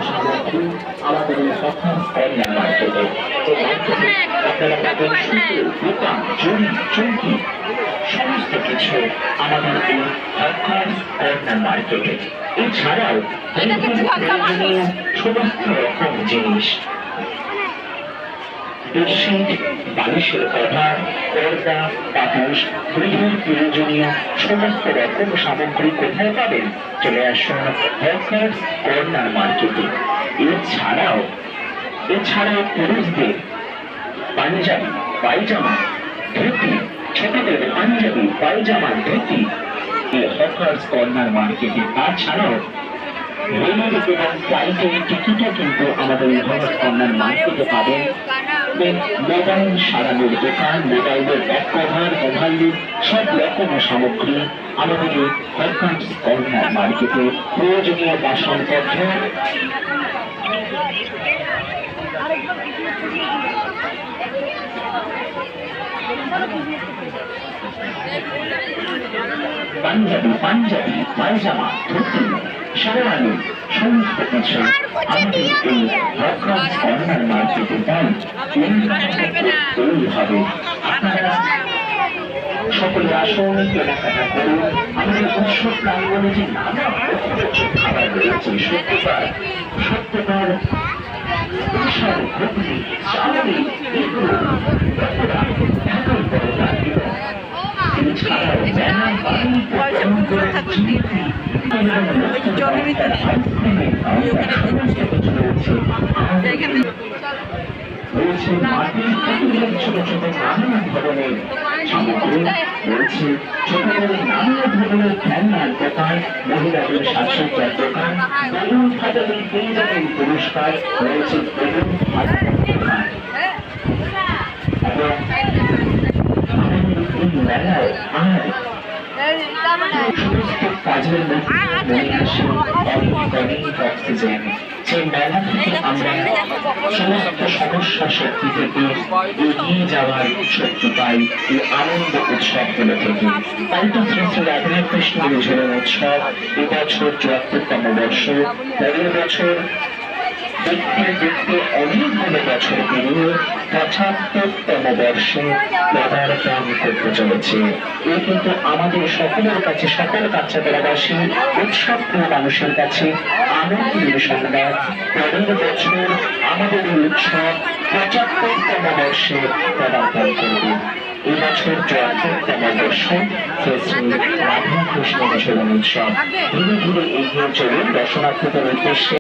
সামগ্রী আমাদের এই হঠাৎ অনলাইন মার্কেটে আপনারা পাবেন সুতো, বোতাম, জড়ি, চৌকি সমস্ত কিছু আমাদের এই হঠাৎ অনলাইন মার্কেটে। এছাড়াও প্রয়োজনীয় সমস্ত রকম জিনিস, বেডশিট, বালিশের কভার, পর্দা, পাপোশ, গৃহের প্রয়োজনীয় সমস্ত রকম সামগ্রী কোথায় পাবেন? চলে আসুন হকার্স কর্নার মার্কেটে। এছাড়াও পুরুষদের পাঞ্জাবি, পায়জামা, ধুতি, ছোটদের পাঞ্জাবি, পায়জামা, ধুতি এই হকার্স কর্নার মার্কেটে। তাছাড়াও রেলের এবং ফ্লাইটের টিকিটও কিন্তু আমাদের এই হকার্স কর্নার মার্কেটে পাবেন। মোবাইল সারানোর দোকান, মোবাইলের ব্যাক কভার, মোবাইলের সব রকম সামগ্রী আমাদের এই হকার্স কর্নার মার্কেটে। প্রয়োজনীয় বাসনপত্র, পাঞ্জাবি, পায়জামা, ধুতি, শেরওয়ানি সমস্ত কিছু আমাদের এই হকার্স কর্নার মার্কেটে পান। এইভাবে আপনারা সকলে আসুন, কেনাকাটা করুন। আমাদের উৎসব প্রাঙ্গণে যে নানা খাবার রয়েছে, সত্যকার স্পেশাল ঘুগনি, চাউমিন, এগুলো ঢাকাই পরোটা এবং এছাড়াও ব্যানার বাড়ি পছন্দ করে জিলিপি আইসক্রিমের সমস্ত কিছু রয়েছে। রয়েছে মাটির পুতুলের ছোট ছোট নানা ধরনের সামগ্রী, রয়েছে ছোটদের নানা ধরনের খেলনার দোকান, মহিলাদের সাজসজ্জার দোকান, বেলুন ফাটালে পেয়ে যাবেন পুরস্কার, রয়েছে বেলুন ফাটানোর দোকান। এবং আমাদের এই মেলায় সমস্ত কাজের মধ্যে মনে আসে অনেক অক্সিজেন। সেই মেলা থেকে আমরা সমস্ত সমস্যা শক্তি থেকে এগিয়ে যাওয়ার শক্তি পাই এই আনন্দ উৎসবগুলো থেকে। তাই তো শ্রী শ্রী রাধাকৃষ্ণ বিজয়ের উৎসব এবছর ৭৪তম বর্ষ। পরের বছর দেখতে দেখতে অনেকগুলো বছর পেরিয়ে ৭৫তম বর্ষে পদার্পণ করতে চলেছে। এ কিন্তু আমাদের সকলের কাছে, সকল কাছাকাছি উৎসব প্রিয় মানুষের কাছে আনন্দের সংবাদ। পরের বছর আমাদের এই উৎসব ৭৫তম বর্ষে পদার্পণ করবে। এবছর ৭৪তম বর্ষ শ্রী রাধাকৃষ্ণ বিজয়ের উৎসব। ধীরে ধীরে এগিয়ে চলুন দর্শনার্থীদের উদ্দেশ্যে।